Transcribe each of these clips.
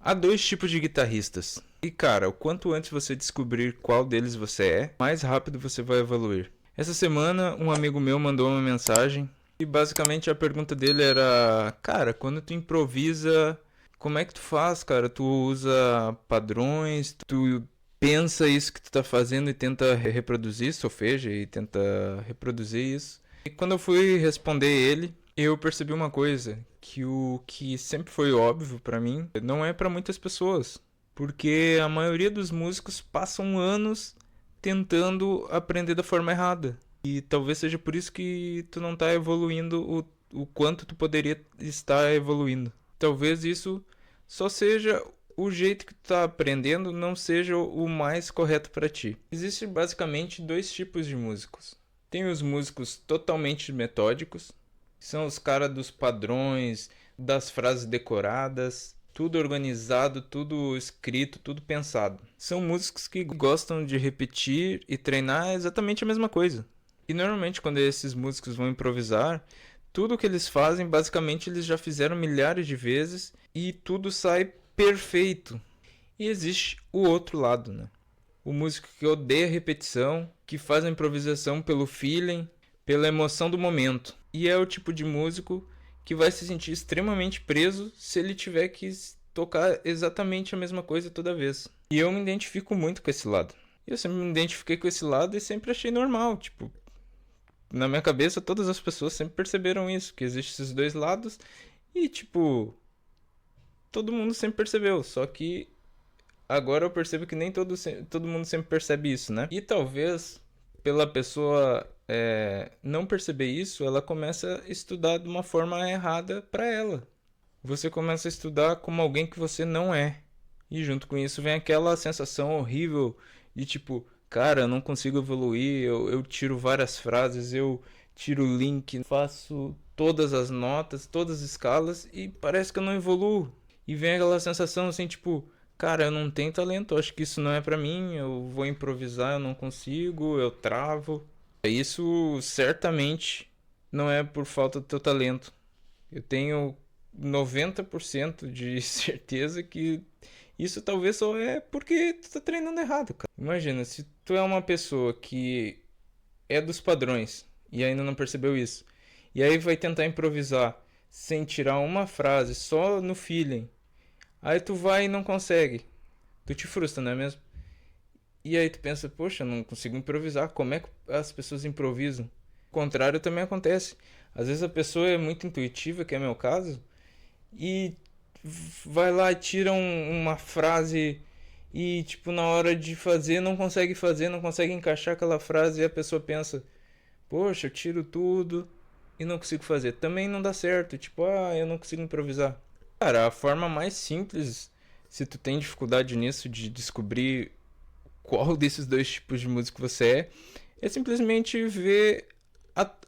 Há dois tipos de guitarristas. E cara, o quanto antes você descobrir qual deles você é, mais rápido você vai evoluir. Essa semana um amigo meu mandou uma mensagem e basicamente a pergunta dele era: cara, quando tu improvisa, como é que tu faz, cara? Tu usa padrões, tu pensa isso que tu tá fazendo e tenta reproduzir, solfeja e tenta reproduzir isso. E quando eu fui responder ele, eu percebi uma coisa, que o que sempre foi óbvio pra mim, não é pra muitas pessoas, porque a maioria dos músicos passam anos tentando aprender da forma errada. E talvez seja por isso que tu não tá evoluindo o quanto tu poderia estar evoluindo. Talvez isso só seja o jeito que tu tá aprendendo não seja o mais correto para ti. Existem basicamente dois tipos de músicos. Tem os músicos totalmente metódicos, que são os caras dos padrões, das frases decoradas, tudo organizado, tudo escrito, tudo pensado. São músicos que gostam de repetir e treinar exatamente a mesma coisa. E normalmente quando esses músicos vão improvisar, tudo que eles fazem, basicamente eles já fizeram milhares de vezes e tudo sai perfeito. E existe o outro lado, né? O músico que odeia repetição, que faz a improvisação pelo feeling, pela emoção do momento. E é o tipo de músico que vai se sentir extremamente preso se ele tiver que tocar exatamente a mesma coisa toda vez. E eu me identifico muito com esse lado. Eu sempre me identifiquei com esse lado e sempre achei normal, tipo, na minha cabeça todas as pessoas sempre perceberam isso, que existem esses dois lados e tipo, todo mundo sempre percebeu, só que agora eu percebo que nem todo mundo sempre percebe isso, né? E talvez pela pessoa não perceber isso, ela começa a estudar de uma forma errada para ela. Você começa a estudar como alguém que você não é. E junto com isso vem aquela sensação horrível de tipo, cara, eu não consigo evoluir, eu tiro várias frases, eu tiro o link, faço todas as notas, todas as escalas e parece que eu não evoluo. E vem aquela sensação assim, tipo, cara, eu não tenho talento, eu acho que isso não é pra mim, eu vou improvisar, eu não consigo, eu travo. Isso certamente não é por falta do teu talento. Eu tenho 90% de certeza que isso talvez só é porque tu tá treinando errado, cara. Imagina, se tu é uma pessoa que é dos padrões e ainda não percebeu isso, e aí vai tentar improvisar sem tirar uma frase, só no feeling, aí tu vai e não consegue. Tu te frustra, não é mesmo? E aí tu pensa, poxa, não consigo improvisar. Como é que as pessoas improvisam? O contrário também acontece. Às vezes a pessoa é muito intuitiva, que é meu caso, e vai lá e tira uma frase e tipo na hora de fazer, não consegue encaixar aquela frase e a pessoa pensa, poxa, eu tiro tudo e não consigo fazer. Também não dá certo, tipo, eu não consigo improvisar. Cara, a forma mais simples, se tu tem dificuldade nisso de descobrir qual desses dois tipos de música você é simplesmente ver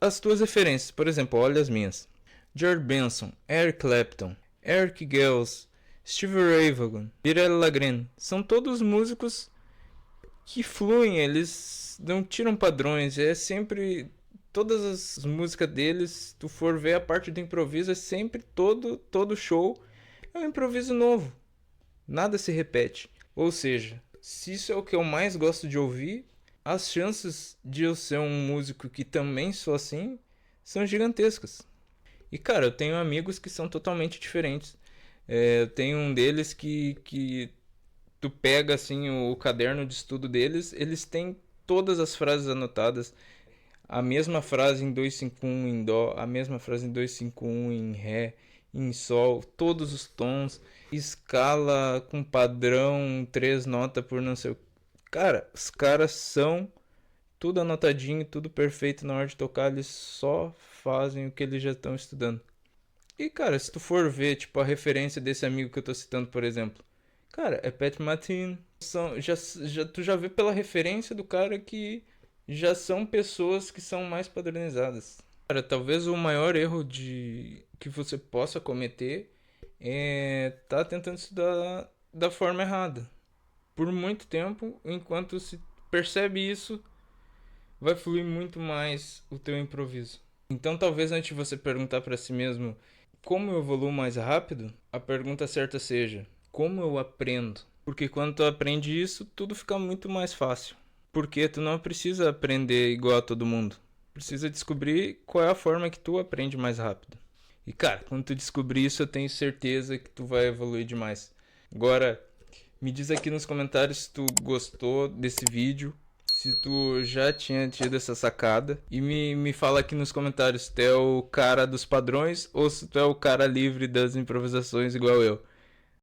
as tuas referências. Por exemplo, olha as minhas: George Benson, Eric Clapton, Eric Gales, Steve Ray Vaughan, Pirelli Lagren. São todos músicos que fluem, eles não tiram padrões, é sempre todas as músicas deles, se tu for ver a parte do improviso, é sempre todo show é um improviso novo. Nada se repete. Ou seja, se isso é o que eu mais gosto de ouvir, as chances de eu ser um músico que também sou assim são gigantescas. E cara, eu tenho amigos que são totalmente diferentes. Eu tenho um deles que tu pega assim o caderno de estudo deles, eles têm todas as frases anotadas. A mesma frase em 251 em dó, a mesma frase em 251 em ré, em sol, todos os tons, escala com padrão, três notas por não sei o. Cara, os caras são tudo anotadinho, tudo perfeito na hora de tocar, eles só fazem o que eles já estão estudando. E cara, se tu for ver, tipo, a referência desse amigo que eu tô citando, por exemplo, cara, é Pat Metheny. Tu já vê pela referência do cara que já são pessoas que são mais padronizadas. Cara, talvez o maior erro que você possa cometer é tá tentando estudar da forma errada. Por muito tempo, enquanto se percebe isso, vai fluir muito mais o teu improviso. Então, talvez antes de você perguntar para si mesmo como eu evoluo mais rápido, a pergunta certa seja: como eu aprendo. Porque quando tu aprende isso, tudo fica muito mais fácil. Porque tu não precisa aprender igual a todo mundo. Precisa descobrir qual é a forma que tu aprende mais rápido. E cara, quando tu descobrir isso, eu tenho certeza que tu vai evoluir demais. Agora, me diz aqui nos comentários se tu gostou desse vídeo, se tu já tinha tido essa sacada. E me fala aqui nos comentários se tu é o cara dos padrões ou se tu é o cara livre das improvisações igual eu.